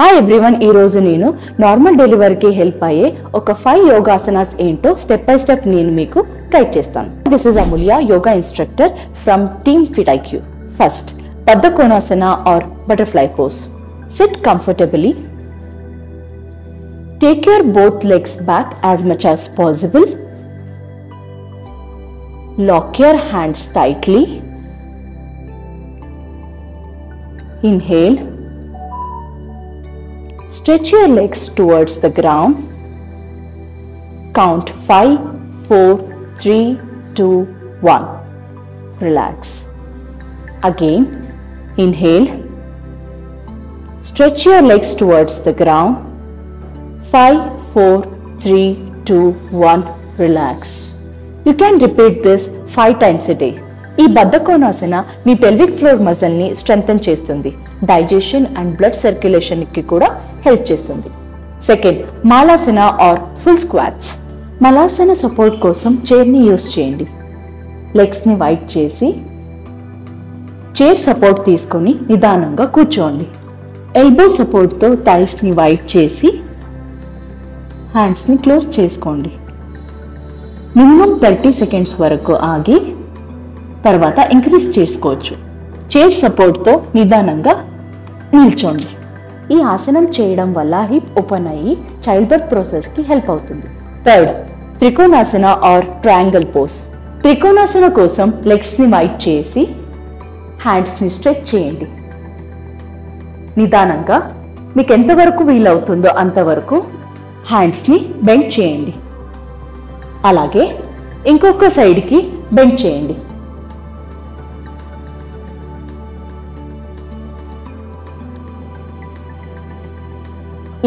Hi everyone, ఈ రోజు నేను నార్మల్ డెలివరీకి హెల్ప్ అయ్యే ఒక 5 యోగాసనాస్ ఏంటో స్టెప్ బై స్టెప్ నేను మీకు గైడ్ చేస్తాను. This is Amulya, yoga instructor from team fit IQ. First, Baddha Konasana or butterfly pose. Sit comfortably. Take your both legs back as much as possible. Lock your hands tightly. Inhale. Stretch your legs towards the ground. Count 5, 4, 3, 2, 1. Relax. Again, inhale. Stretch your legs towards the ground. 5, 4, 3, 2, 1. Relax. You can repeat this 5 times a day. ఈ బద్ధ కోణాసన మీ pelvic floor muscle ని strengthen చేస్తుంది. Digestion and blood circulation కి కూడా help చేస్తుంది. Second, Malasana or full squats. Malasana support కోసం chair ని use చేయండి. లెగ్స్ ని వైడ్ చేసి చైర్ సపోర్ట్ తీసుకొని నిదానంగా కూర్చోండి. ఎల్బో సపోర్ట్ తో థైస్ ని వైడ్ చేసి హ్యాండ్స్ ని క్లోజ్ చేసుకోండి. మినిమం 30 సెకండ్స్ వరకు ఆగి తర్వాత ఇంక్రీజ్ చేసుకోవచ్చు. చైర్ సపోర్ట్తో నిదానంగా నిల్చోండి. ఈ ఆసనం చేయడం వల్ల హిప్ ఓపెన్ అయ్యి చైల్డ్ బర్త్ ప్రాసెస్కి హెల్ప్ అవుతుంది. Third, Trikonasana or triangle pose. Trikonasana కోసం లెగ్స్ని వైడ్ చేసి హ్యాండ్స్ని స్ట్రెచ్ చేయండి. నిదానంగా మీకు ఎంతవరకు వీలవుతుందో అంతవరకు హ్యాండ్స్ని బెండ్ చేయండి. అలాగే ఇంకొక సైడ్కి బెండ్ చేయండి.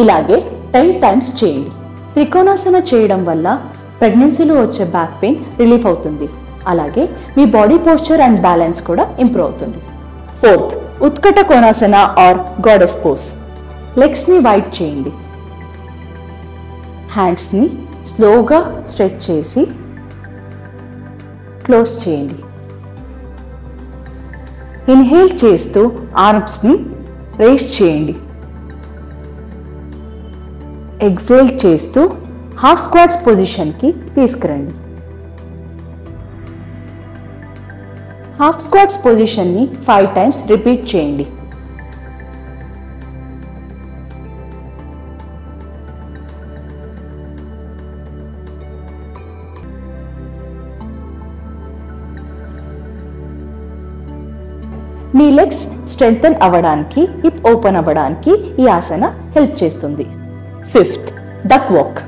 ఇలాగే 10 టైమ్స్ చేయండి. త్రికోణాసన చేయడం వల్ల ప్రెగ్నెన్సీలో వచ్చే బ్యాక్ పెయిన్ రిలీఫ్ అవుతుంది. అలాగే మీ బాడీ పోస్చర్ అండ్ బ్యాలెన్స్ కూడా ఇంప్రూవ్ అవుతుంది. Fourth, Utkata Konasana or goddess pose. లెగ్స్ని వైడ్ చేయండి. హ్యాండ్స్ని స్లోగా స్ట్రెచ్ చేసి క్లోజ్ చేయండి. ఇన్హేల్ చేస్తూ ఆర్మ్స్ని రేస్ చేయండి. ఎక్సేల్ చేస్తూ హాఫ్ స్క్వాట్స్ పొజిషన్కి తీసుకురండి. హాఫ్ స్క్వాట్స్ పొజిషన్ని 5 టైమ్స్ రిపీట్ చేయండి. మీ లెగ్స్ స్ట్రెంగ్థెన్ అవ్వడానికి, హిప్ ఓపెన్ అవ్వడానికి ఈ ఆసన హెల్ప్ చేస్తుంది. Fifth, duck walk.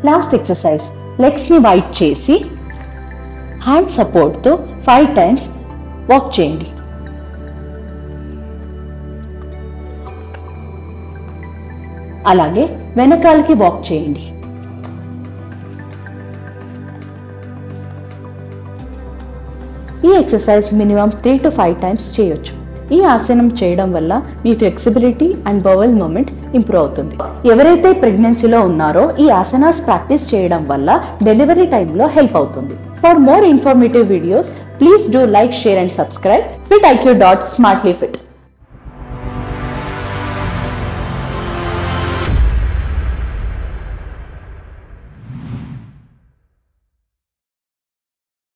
Last exercise, లెగ్స్ని వైడ్ చేసి హ్యాండ్ సపోర్ట్తో 5 టైమ్స్ వాక్ చేయండి. అలాగే వెనకాలకి వాక్ చేయండి. ఈ ఎక్సర్సైజ్ మినిమం 3 to 5 టైమ్స్ చేయొచ్చు. ఈ ఆసనం చేయడం వల్ల మీ flexibility and bowel movement improve అవుతుంది. ఎవరైతే ప్రెగ్నెన్సీలో ఉన్నారో ఈ ఆసనాస్ ప్రాక్టీస్ చేయడం వల్ల డెలివరీ టైంలో హెల్ప్ అవుతుంది. For more informative videos, please do like, share and subscribe fitiq.smartlyfit.